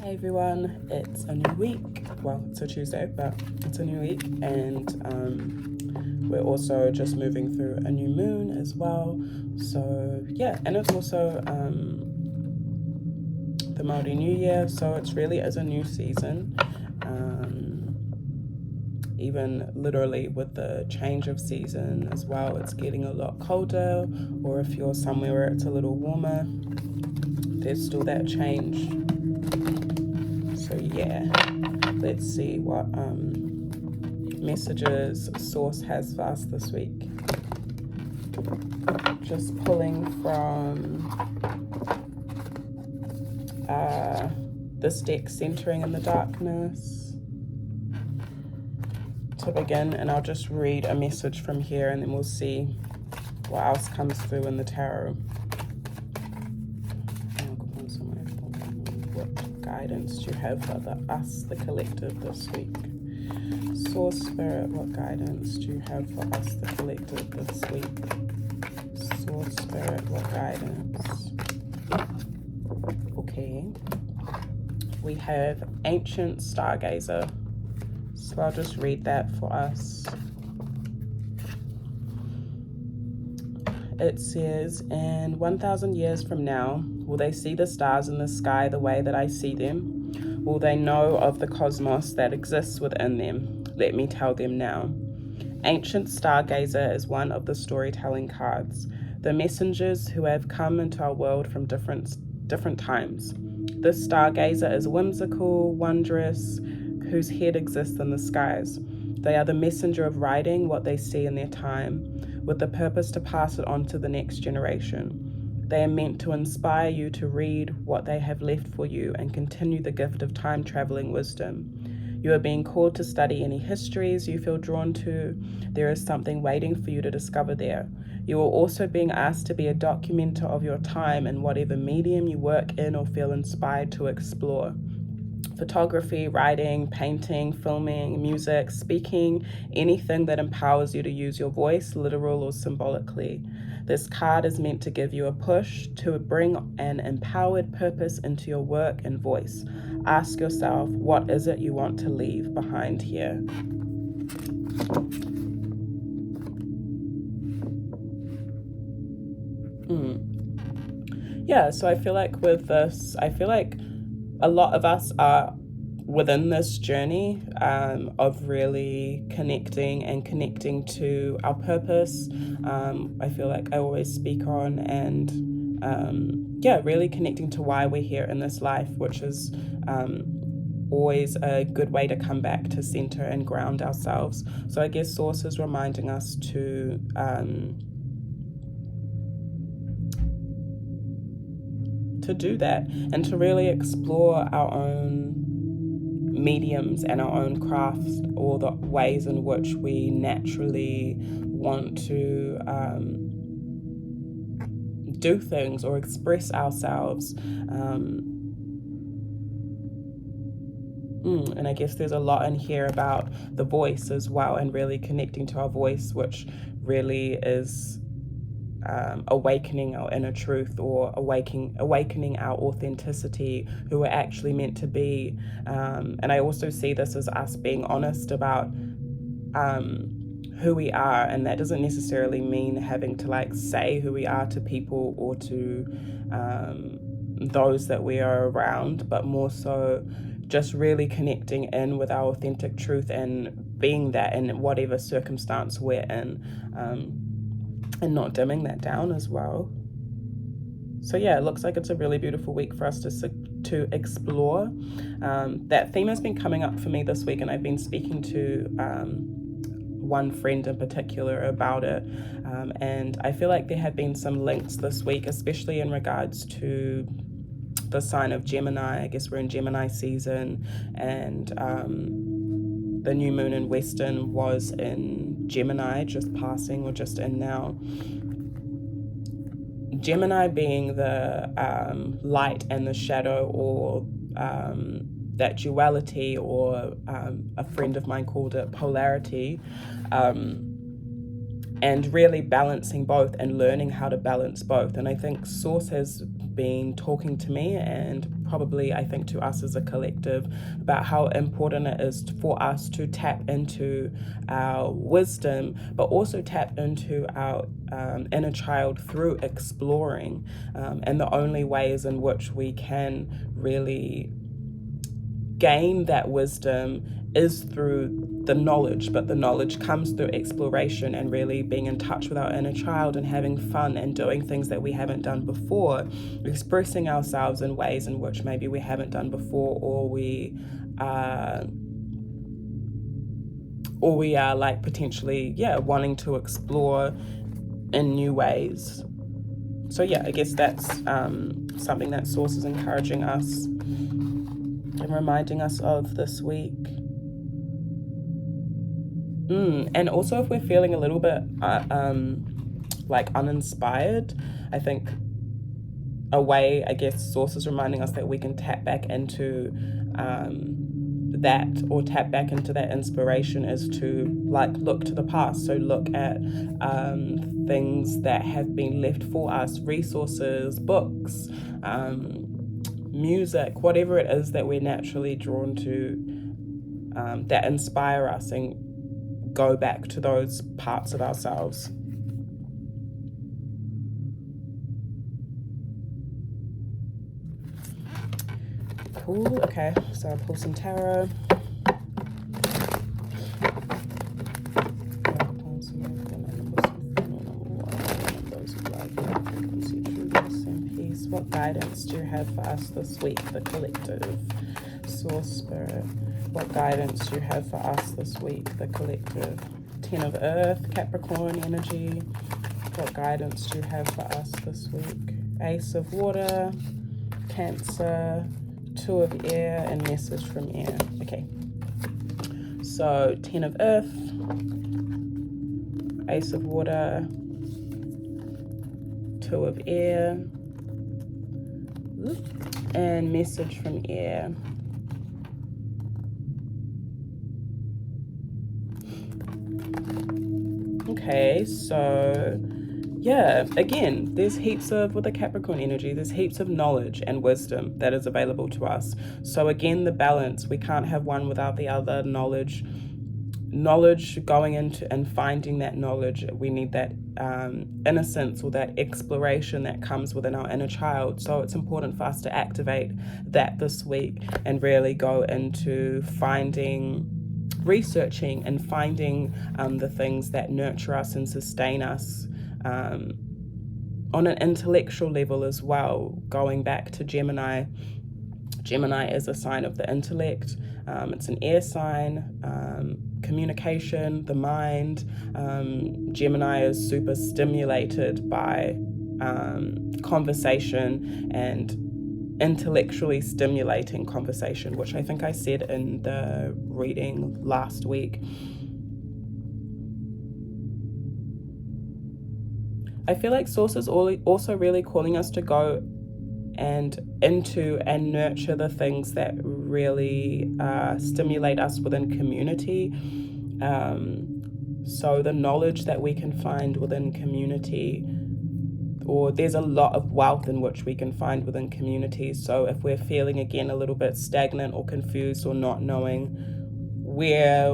Hey everyone, it's a new week. Well, it's a Tuesday, but it's a new week, and we're also just moving through a new moon as well. So yeah, and it's also the Māori New Year, so it's really is a new season. Even literally with the change of season as well, it's getting a lot colder, or if you're somewhere where it's a little warmer, there's still that change. So yeah, let's see what messages Source has for us this week. Just pulling from this deck, Centering in the Darkness, to begin, and I'll just read a message from here and then we'll see what else comes through in the tarot. What guidance do you have for us, the collective, this week? Source Spirit, what guidance do you have for us, the collective, this week? Source Spirit, what guidance? Okay. We have Ancient Stargazer. So I'll just read that for us. It says, in 1,000 years from now, will they see the stars in the sky the way that I see them? Will they know of the cosmos that exists within them? Let me tell them now. Ancient Stargazer is one of the storytelling cards, the messengers who have come into our world from different times. This stargazer is whimsical, wondrous, whose head exists in the skies. They are the messenger of writing what they see in their time, with the purpose to pass it on to the next generation. They are meant to inspire you to read what they have left for you and continue the gift of time-traveling wisdom. You are being called to study any histories you feel drawn to. There is something waiting for you to discover there. You are also being asked to be a documenter of your time in whatever medium you work in or feel inspired to explore. Photography, writing, painting, filming, music, speaking, anything that empowers you to use your voice, literal or symbolically. This card is meant to give you a push to bring an empowered purpose into your work and voice. Ask yourself, what is it you want to leave behind here? Yeah, so I feel like with this, a lot of us are within this journey of really connecting to our purpose. I feel like I always speak on, and really connecting to why we're here in this life, which is always a good way to come back to center and ground ourselves. So I guess Source is reminding us to do that and to really explore our own mediums and our own crafts, or the ways in which we naturally want to do things or express ourselves. And I guess there's a lot in here about the voice as well, and really connecting to our voice, which really is awakening our inner truth, or awakening our authenticity, who we're actually meant to be. And I also see this as us being honest about who we are, and that doesn't necessarily mean having to say who we are to people or to those that we are around, but more so just really connecting in with our authentic truth and being that in whatever circumstance we're in. And not dimming that down as well. So yeah, it looks like it's a really beautiful week for us to explore. That theme has been coming up for me this week, and I've been speaking to one friend in particular about it. And I feel like there have been some links this week, especially in regards to the sign of Gemini. I guess we're in Gemini season, and the new moon in Western was in Gemini, just passing, or just in now. Gemini being the light and the shadow, or that duality, or a friend of mine called it polarity. and really balancing both and learning how to balance both. And I think Source has been talking to me, and probably I think to us as a collective, about how important it is for us to tap into our wisdom, but also tap into our inner child through exploring. And the only ways in which we can really gain that wisdom is through the knowledge, but the knowledge comes through exploration and really being in touch with our inner child and having fun and doing things that we haven't done before, expressing ourselves in ways in which maybe we haven't done before, or we are like potentially wanting to explore in new ways. So I guess that's something that Source is encouraging us and reminding us of this week. And also, if we're feeling a little bit like uninspired, I think a way, I guess, Source is reminding us that we can tap back into that, or tap back into that inspiration, is to like look to the past. So look at things that have been left for us, resources, books, music, whatever it is that we're naturally drawn to, that inspire us, and go back to those parts of ourselves. Cool. Okay, so I'll pull some tarot. What guidance do you have for us this week, the collective? Source Spirit, what guidance do you have for us this week, the collective? 10 of Earth, Capricorn energy. What guidance do you have for us this week? Ace of Water, Cancer, 2 of Air, and message from Air. Okay. So 10 of Earth, Ace of Water, 2 of Air, and message from Air. Okay, so again, there's heaps of, with the Capricorn energy, there's heaps of knowledge and wisdom that is available to us. So again, the balance, we can't have one without the other. Knowledge going into and finding that knowledge, we need that innocence, or that exploration that comes within our inner child. So it's important for us to activate that this week and really go into researching and finding the things that nurture us and sustain us on an intellectual level as well. Going back to Gemini is a sign of the intellect. It's an air sign. Communication, the mind. Gemini is super stimulated by conversation and intellectually stimulating conversation, which I think I said in the reading last week. I feel like Source is also really calling us to go and into and nurture the things that really stimulate us within community. So the knowledge that we can find within community, or there's a lot of wealth in which we can find within communities. So if we're feeling again a little bit stagnant or confused, or not knowing where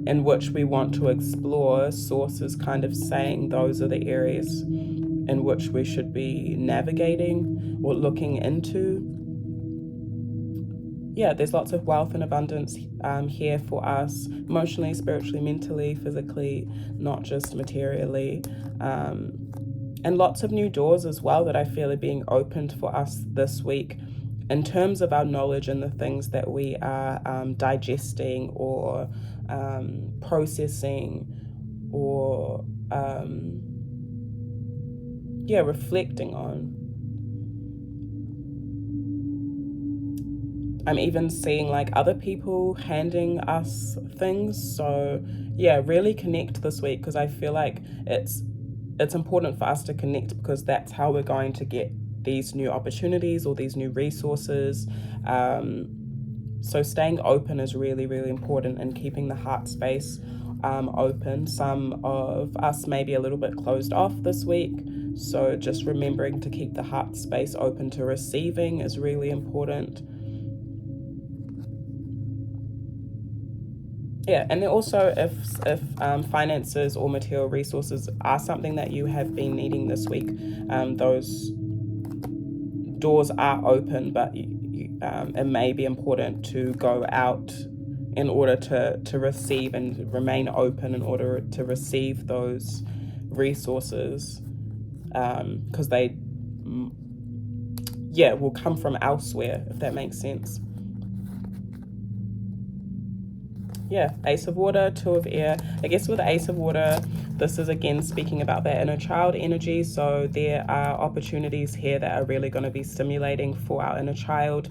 in which we want to explore, Source is kind of saying those are the areas in which we should be navigating or looking into. There's lots of wealth and abundance here for us, emotionally, spiritually, mentally, physically, not just materially. And lots of new doors as well that I feel are being opened for us this week, in terms of our knowledge and the things that we are digesting or processing, or reflecting on. I'm even seeing like other people handing us things. So really connect this week, because I feel like it's important for us to connect, because that's how we're going to get these new opportunities or these new resources. So staying open is really, really important, and keeping the heart space open. Some of us may be a little bit closed off this week. So just remembering to keep the heart space open to receiving is really important. Yeah, and then also if finances or material resources are something that you have been needing this week, those doors are open, but it may be important to go out in order to receive, and remain open in order to receive those resources, because they will come from elsewhere, if that makes sense. Yeah, Ace of Water, Two of Air. I guess with Ace of Water, this is again speaking about that inner child energy. So there are opportunities here that are really going to be stimulating for our inner child.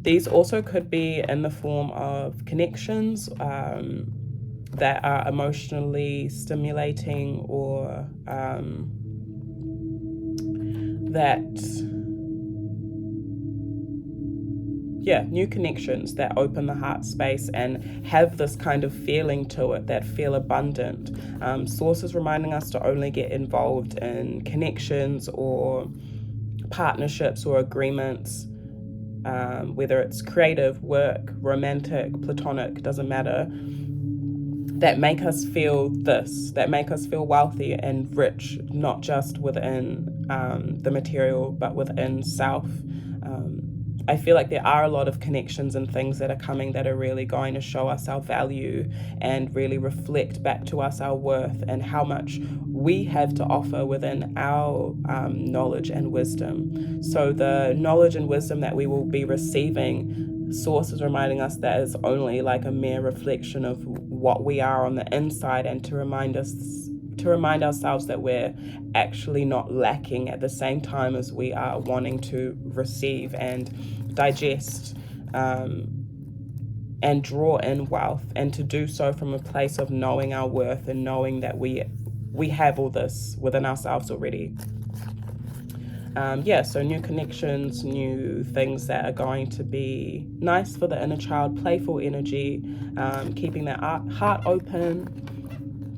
These also could be in the form of connections that are emotionally stimulating, or new connections that open the heart space and have this kind of feeling to it, that feel abundant. Source is reminding us to only get involved in connections or partnerships or agreements, whether it's creative, work, romantic, platonic, doesn't matter, that make us feel that make us feel wealthy and rich, not just within the material, but within self. I feel like there are a lot of connections and things that are coming that are really going to show us our value and really reflect back to us our worth and how much we have to offer within our knowledge and wisdom. So the knowledge and wisdom that we will be receiving, Source is reminding us that is only like a mere reflection of what we are on the inside, and to remind ourselves that we're actually not lacking at the same time as we are wanting to receive and digest and draw in wealth, and to do so from a place of knowing our worth and knowing that we have all this within ourselves already. So new connections, new things that are going to be nice for the inner child, playful energy, keeping that heart open.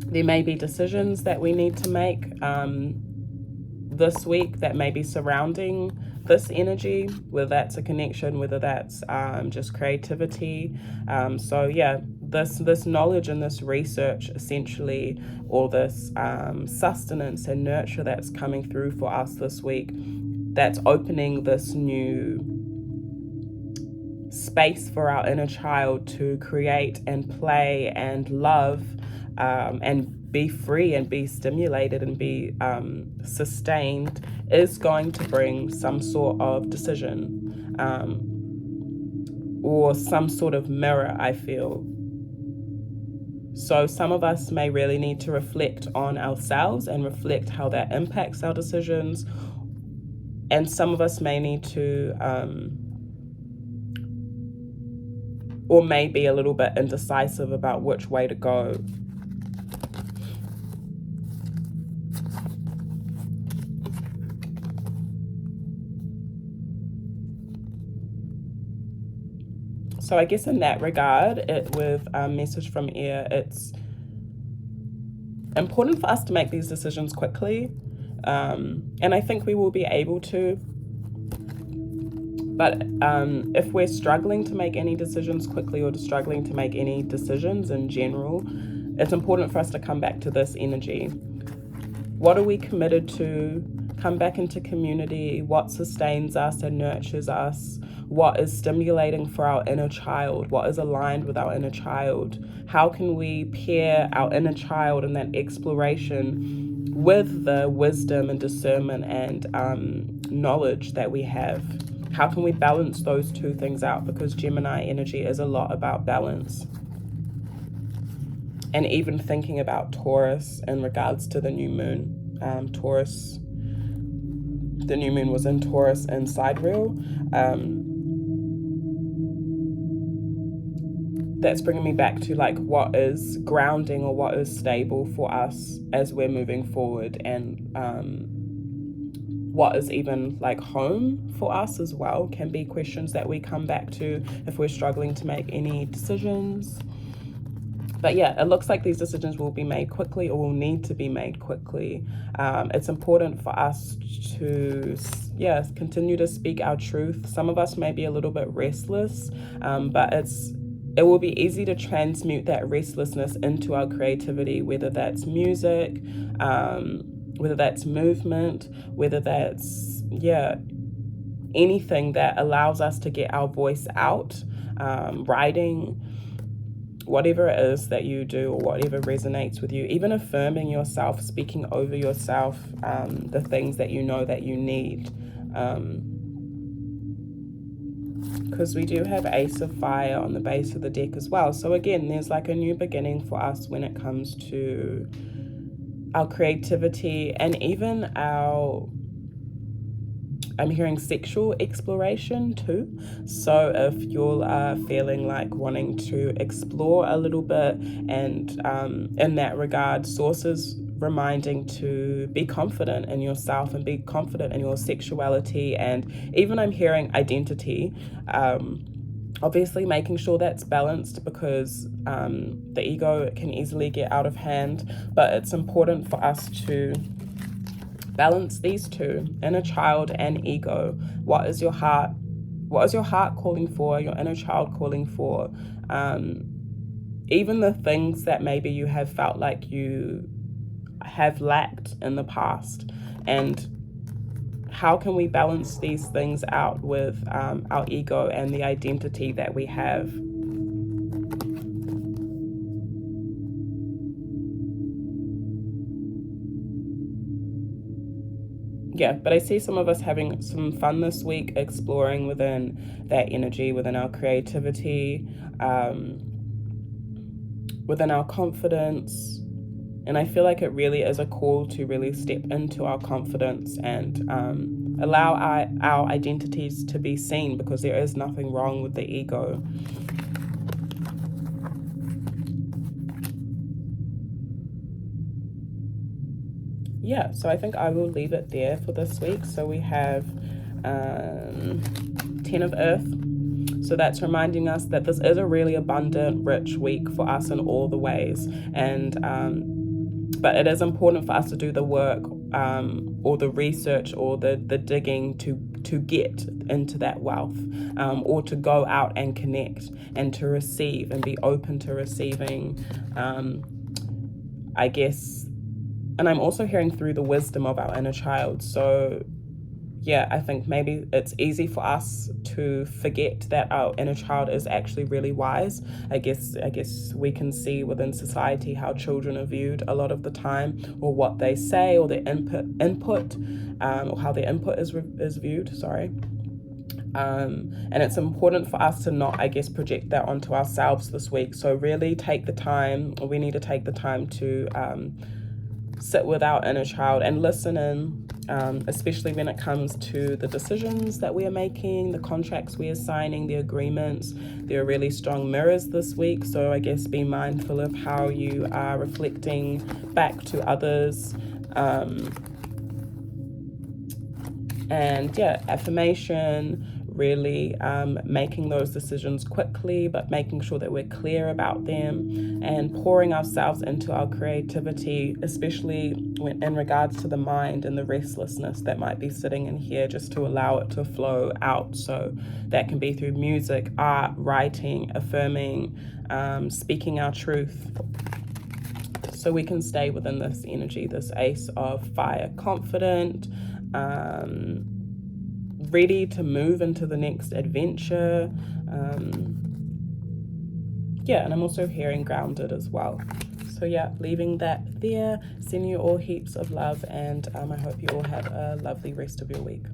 There may be decisions that we need to make this week that may be surrounding this energy, whether that's a connection, whether that's just creativity. This knowledge and this research, essentially, or this sustenance and nurture that's coming through for us this week, that's opening this new space for our inner child to create and play and love, and be free and be stimulated and be sustained, is going to bring some sort of decision or some sort of mirror, I feel. So some of us may really need to reflect on ourselves and reflect how that impacts our decisions. And some of us may need to, or may be a little bit indecisive about which way to go. So I guess in that regard, with message from Air, it's important for us to make these decisions quickly. And I think we will be able to. But if we're struggling to make any decisions quickly, or struggling to make any decisions in general, it's important for us to come back to this energy. What are we committed to? Come back into community. What sustains us and nurtures us? What is stimulating for our inner child? What is aligned with our inner child? How can we pair our inner child and that exploration with the wisdom and discernment and knowledge that we have? How can we balance those two things out? Because Gemini energy is a lot about balance. And even thinking about Taurus in regards to the new moon. The new moon was in Taurus in Sidereal. That's bringing me back to like what is grounding or what is stable for us as we're moving forward, and what is even like home for us as well can be questions that we come back to if we're struggling to make any decisions. But yeah, it looks like these decisions will be made quickly or will need to be made quickly. It's important for us to, continue to speak our truth. Some of us may be a little bit restless, but it will be easy to transmute that restlessness into our creativity, whether that's music, whether that's movement, whether that's, anything that allows us to get our voice out, writing, whatever it is that you do or whatever resonates with you, even affirming yourself, speaking over yourself, the things that you know that you need. Because we do have Ace of Fire on the base of the deck as well. So again, there's like a new beginning for us when it comes to our creativity and even I'm hearing sexual exploration too. So if you're feeling like wanting to explore a little bit, and in that regard, sources reminding to be confident in yourself and be confident in your sexuality, and even I'm hearing identity. Obviously making sure that's balanced, because the ego can easily get out of hand, but it's important for us to balance these two, inner child and ego. What is your heart calling for, your inner child calling for? Even the things that maybe you have felt like you have lacked in the past, and how can we balance these things out with our ego and the identity that we have? Yeah, but I see some of us having some fun this week, exploring within that energy, within our creativity, within our confidence. And I feel like it really is a call to really step into our confidence and allow our identities to be seen, because there is nothing wrong with the ego. Yeah, so I think I will leave it there for this week. So we have 10 of Earth. So that's reminding us that this is a really abundant, rich week for us in all the ways. And but it is important for us to do the work or the research or the digging to get into that wealth, or to go out and connect and to receive and be open to receiving, I guess. And I'm also hearing through the wisdom of our inner child. So yeah, I think maybe it's easy for us to forget that our inner child is actually really wise. I guess we can see within society how children are viewed a lot of the time, or what they say, or their input, or how their input is viewed. Sorry. And it's important for us to not, I guess, project that onto ourselves this week. So really we need to take the time to sit with our inner child and listen in, especially when it comes to the decisions that we are making, the contracts we are signing, the agreements. There are really strong mirrors this week, so I guess be mindful of how you are reflecting back to others. And yeah, affirmation, really making those decisions quickly, but making sure that we're clear about them, and pouring ourselves into our creativity, especially in regards to the mind and the restlessness that might be sitting in here, just to allow it to flow out. So that can be through music, art, writing, affirming, speaking our truth, so we can stay within this energy, this Ace of Fire, confident, ready to move into the next adventure. And I'm also hearing grounded as well. So yeah, leaving that there, sending you all heaps of love, and I hope you all have a lovely rest of your week.